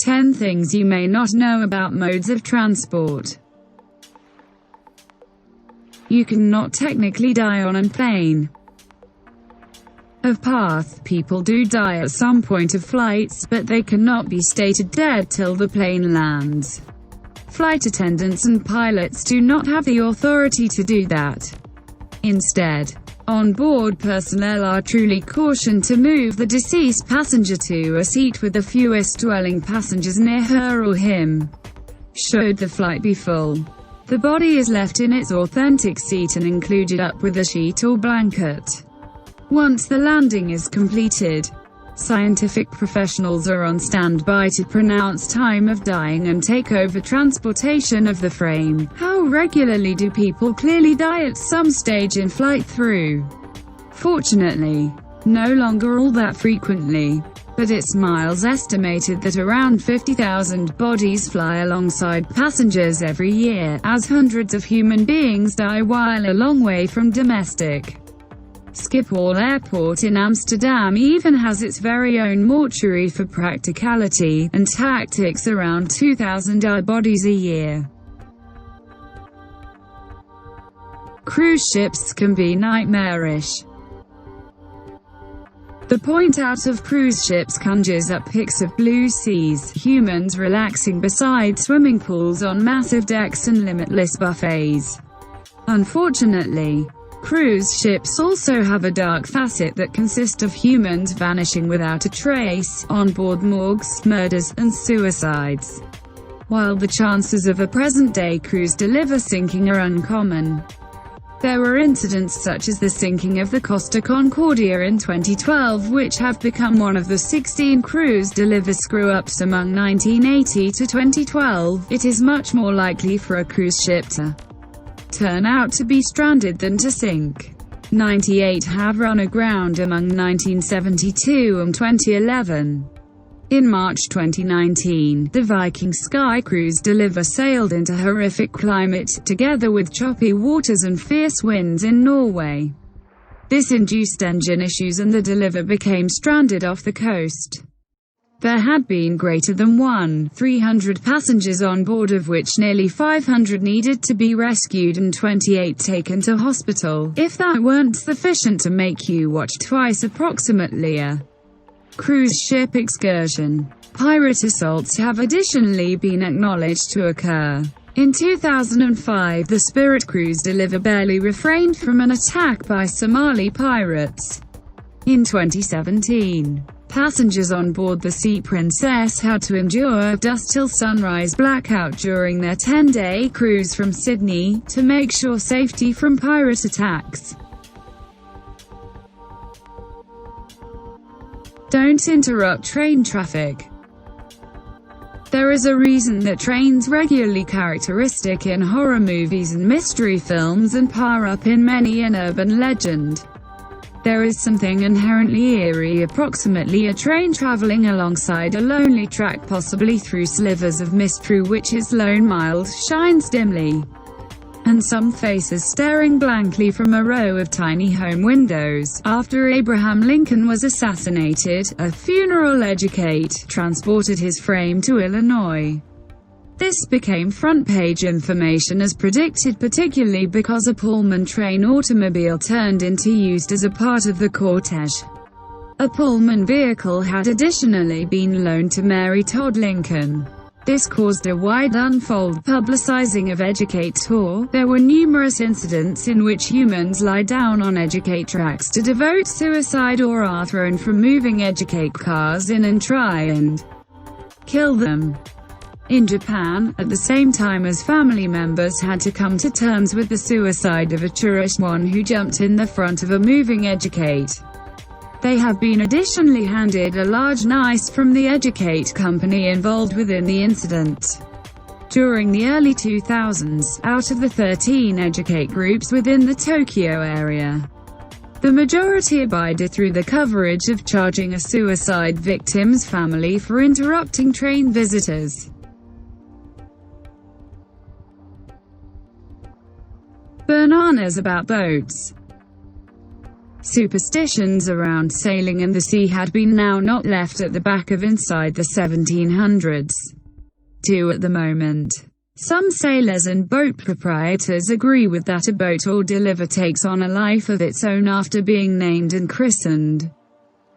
10 things you may not know about modes of transport. You cannot technically die on an plane. Of path, people do die at some point of flights, but they cannot be stated dead till the plane lands. Flight attendants and pilots do not have the authority to do that. Instead, on-board personnel are truly cautioned to move the deceased passenger to a seat with the fewest dwelling passengers near her or him. Should the flight be full, the body is left in its authentic seat and included up with a sheet or blanket. Once the landing is completed, scientific professionals are on standby to pronounce time of dying and take over transportation of the frame. How regularly do people clearly die at some stage in flight through? Fortunately, no longer all that frequently, but it's miles estimated that around 50,000 bodies fly alongside passengers every year, as hundreds of human beings die while a long way from domestic. Schiphol Airport in Amsterdam even has its very own mortuary for practicality and tactics. Around 2,000 die bodies a year. Cruise ships can be nightmarish. The point out of cruise ships conjures up pics of blue seas, humans relaxing beside swimming pools on massive decks and limitless buffets. Unfortunately, cruise ships also have a dark facet that consists of humans vanishing without a trace, onboard morgues, murders, and suicides. While the chances of a present-day cruise deliver sinking are uncommon, there were incidents such as the sinking of the Costa Concordia in 2012, which have become one of the 16 cruise deliver screw-ups among 1980 to 2012. It is much more likely for a cruise ship to turn out to be stranded than to sink. 98 have run aground among 1972 and 2011. In March 2019, the Viking Sky Cruise Deliver sailed into horrific climate, together with choppy waters and fierce winds in Norway. This induced engine issues and the Deliver became stranded off the coast. There had been greater than 1,300 passengers on board, of which nearly 500 needed to be rescued and 28 taken to hospital. If that weren't sufficient to make you watch twice approximately a cruise ship excursion, pirate assaults have additionally been acknowledged to occur. In 2005, the Spirit Cruise Deliver barely refrained from an attack by Somali pirates. In 2017, passengers on board the Sea Princess had to endure a dusk till sunrise blackout during their 10-day cruise from Sydney, to make sure safety from pirate attacks. Don't interrupt train traffic. There is a reason that trains regularly characteristic in horror movies and mystery films and power up in many an urban legend. There is something inherently eerie approximately a train traveling alongside a lonely track, possibly through slivers of mist through which its lone mile shines dimly, and some faces staring blankly from a row of tiny home windows. After Abraham Lincoln was assassinated, a funeral educate transported his frame to Illinois. This became front-page information as predicted, particularly because a Pullman train automobile turned into used as a part of the cortege. A Pullman vehicle had additionally been loaned to Mary Todd Lincoln. This caused a wide unfold publicizing of Educate tour. There were numerous incidents in which humans lie down on Educate tracks to devote suicide or are thrown from moving Educate cars in and try and kill them. In Japan, at the same time as family members had to come to terms with the suicide of a tourist one who jumped in the front of a moving Educate, they have been additionally handed a large nice from the Educate company involved within the incident. During the early 2000s, out of the 13 Educate groups within the Tokyo area, the majority abided through the coverage of charging a suicide victim's family for interrupting train visitors. Bananas about boats. Superstitions around sailing and the sea had been now not left at the back of inside the 1700s. At the moment. Some sailors and boat proprietors agree with that a boat or deliver takes on a life of its own after being named and christened.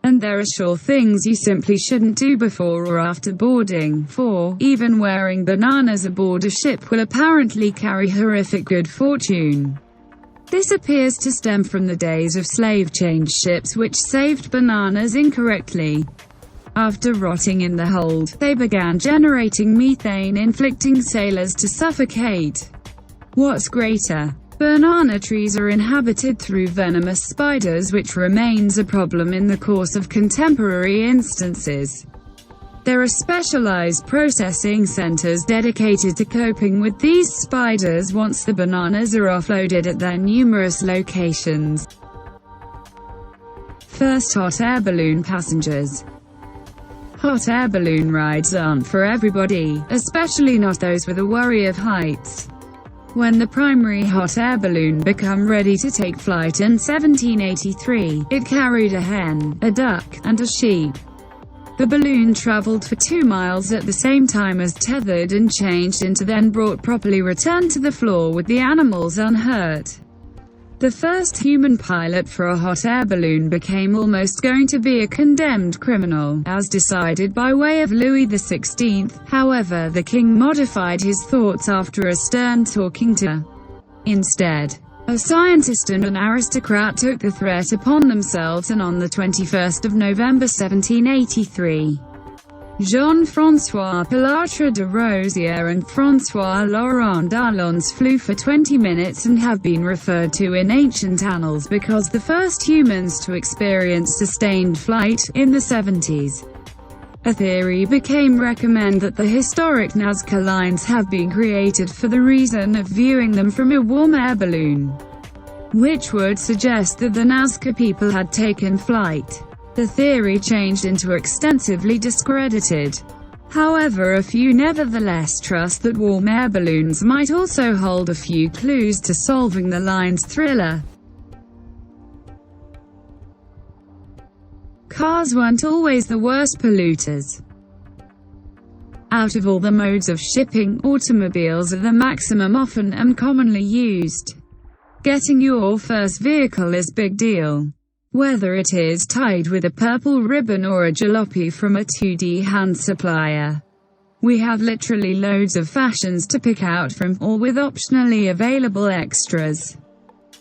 And there are sure things you simply shouldn't do before or after boarding, for even wearing bananas aboard a ship will apparently carry horrific good fortune. This appears to stem from the days of slave-change ships which saved bananas incorrectly. After rotting in the hold, they began generating methane, inflicting sailors to suffocate. What's greater? Banana trees are inhabited through venomous spiders, which remains a problem in the course of contemporary instances. There are specialized processing centers dedicated to coping with these spiders once the bananas are offloaded at their numerous locations. First hot air balloon passengers. Hot air balloon rides aren't for everybody, especially not those with a worry of heights. When the primary hot air balloon became ready to take flight in 1783, it carried a hen, a duck, and a sheep. The balloon traveled for 2 miles at the same time as tethered and changed into, then brought properly returned to the floor with the animals unhurt. The first human pilot for a hot air balloon became almost going to be a condemned criminal, as decided by way of Louis XVI. However, the king modified his thoughts after a stern talking to. Instead, a scientist and an aristocrat took the threat upon themselves, and on the 21st of November 1783, Jean-François Pilatre de Rosière and François-Laurent Darlons flew for 20 minutes and have been referred to in ancient annals because the first humans to experience sustained flight, in the 70s. A theory became recommended that the historic Nazca lines have been created for the reason of viewing them from a warm air balloon, which would suggest that the Nazca people had taken flight. The theory changed into extensively discredited. However, a few nevertheless trust that warm air balloons might also hold a few clues to solving the line's thriller. Cars weren't always the worst polluters. Out of all the modes of shipping, automobiles are the maximum often and commonly used. Getting your first vehicle is big deal. Whether it is tied with a purple ribbon or a jalopy from a 2D hand supplier. We have literally loads of fashions to pick out from, all with optionally available extras.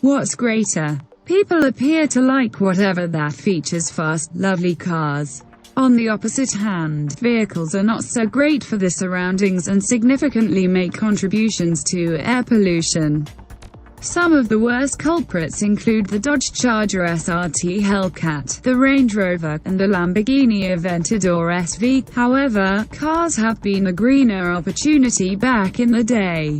What's greater? People appear to like whatever that features fast, lovely cars. On the opposite hand, vehicles are not so great for the surroundings and significantly make contributions to air pollution. Some of the worst culprits include the Dodge Charger SRT Hellcat, the Range Rover, and the Lamborghini Aventador SV. However, cars have been a greener opportunity back in the day.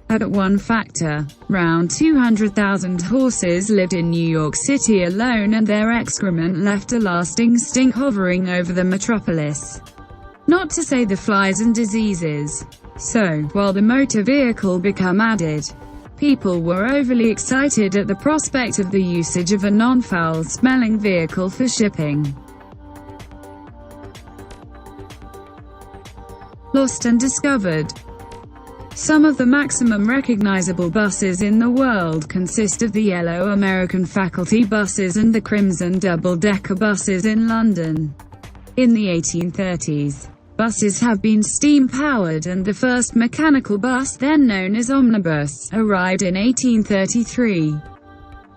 At one factor, round 200,000 horses lived in New York City alone, and their excrement left a lasting stink hovering over the metropolis. Not to say the flies and diseases. So, while the motor vehicle became added, people were overly excited at the prospect of the usage of a non-foul-smelling vehicle for shipping. Lost and discovered. Some of the maximum recognizable buses in the world consist of the yellow American faculty buses and the crimson double-decker buses in London. In the 1830s, buses have been steam-powered, and the first mechanical bus, then known as omnibus, arrived in 1833.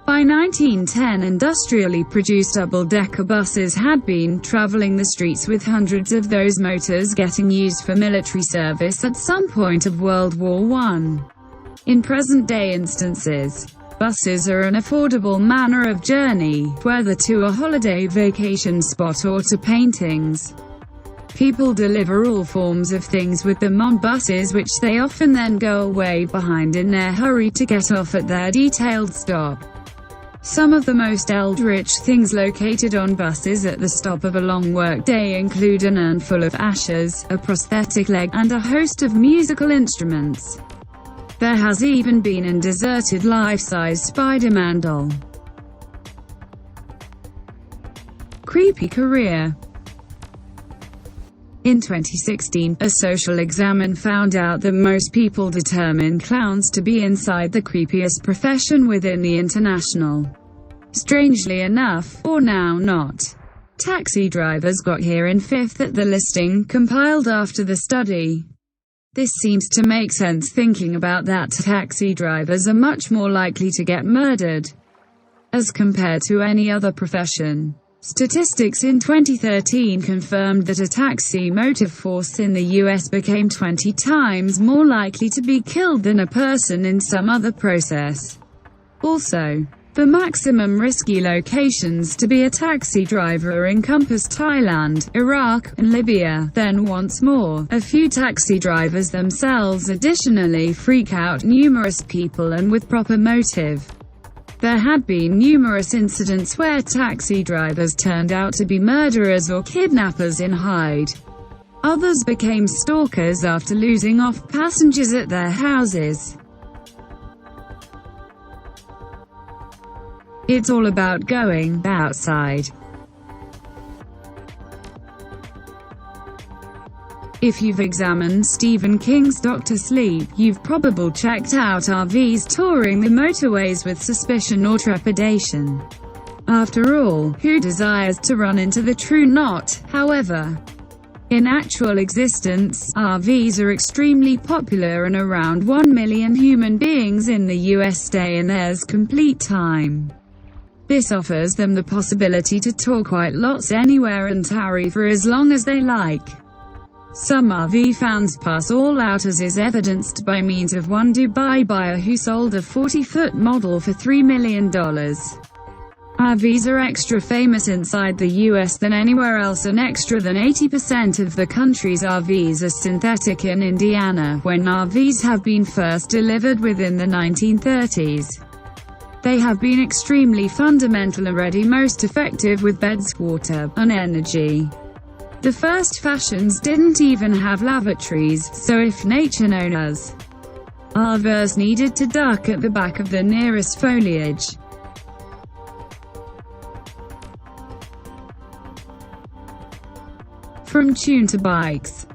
By 1910, industrially produced double-decker buses had been traveling the streets, with hundreds of those motors getting used for military service at some point of World War I. In present-day instances, buses are an affordable manner of journey, whether to a holiday vacation spot or to paintings. People deliver all forms of things with them on buses, which they often then go away behind in their hurry to get off at their detailed stop. Some of the most eldritch things located on buses at the stop of a long workday include an urn full of ashes, a prosthetic leg, and a host of musical instruments. There has even been a deserted life-size Spider-Man doll. creepy career. In 2016, a social examine found out that most people determine clowns to be inside the creepiest profession within the international. Strangely enough, or now not, taxi drivers got here in fifth at the listing compiled after the study. This seems to make sense thinking about that taxi drivers are much more likely to get murdered as compared to any other profession. Statistics in 2013 confirmed that a taxi motive force in the US became 20 times more likely to be killed than a person in some other process. Also, the maximum risky locations to be a taxi driver encompass Thailand, Iraq, and Libya. Then once more, a few taxi drivers themselves additionally freak out numerous people, and with proper motive. There had been numerous incidents where taxi drivers turned out to be murderers or kidnappers in hide. Others became stalkers after losing off passengers at their houses. It's all about going outside. If you've examined Stephen King's Dr. Sleep, you've probably checked out RVs touring the motorways with suspicion or trepidation. After all, who desires to run into the true knot? However, in actual existence, RVs are extremely popular, and around 1 million human beings in the US stay in theirs complete time. This offers them the possibility to tour quite lots anywhere and tarry for as long as they like. Some RV fans pass all out, as is evidenced by means of one Dubai buyer who sold a 40-foot model for $3 million. RVs are extra famous inside the US than anywhere else, and extra than 80% of the country's RVs are synthetic. In Indiana, when RVs have been first delivered within the 1930s, they have been extremely fundamental already, most effective with beds, water, and energy. The first fashions didn't even have lavatories, so if nature known as RVers needed to duck at the back of the nearest foliage. From tune to bikes.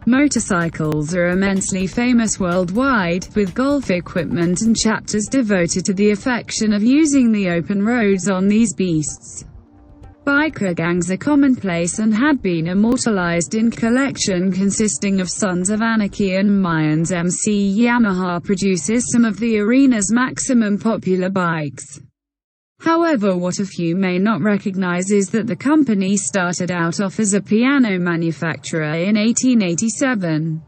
Motorcycles are immensely famous worldwide, with golf equipment and chapters devoted to the affection of using the open roads on these beasts. Biker gangs are commonplace and had been immortalized in collection consisting of Sons of Anarchy and Mayans. MC Yamaha produces some of the arena's maximum popular bikes. However, what a few may not recognize is that the company started out off as a piano manufacturer in 1887.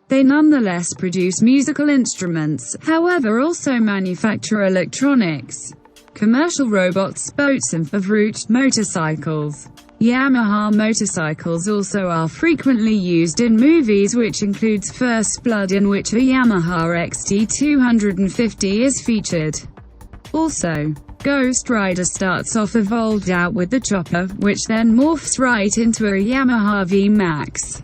They nonetheless produce musical instruments, however also manufacture electronics, commercial robots, boats and route motorcycles. Yamaha motorcycles also are frequently used in movies, which includes First Blood, in which a Yamaha XT250 is featured. Also, Ghost Rider starts off evolved out with the chopper, which then morphs right into a Yamaha V-Max.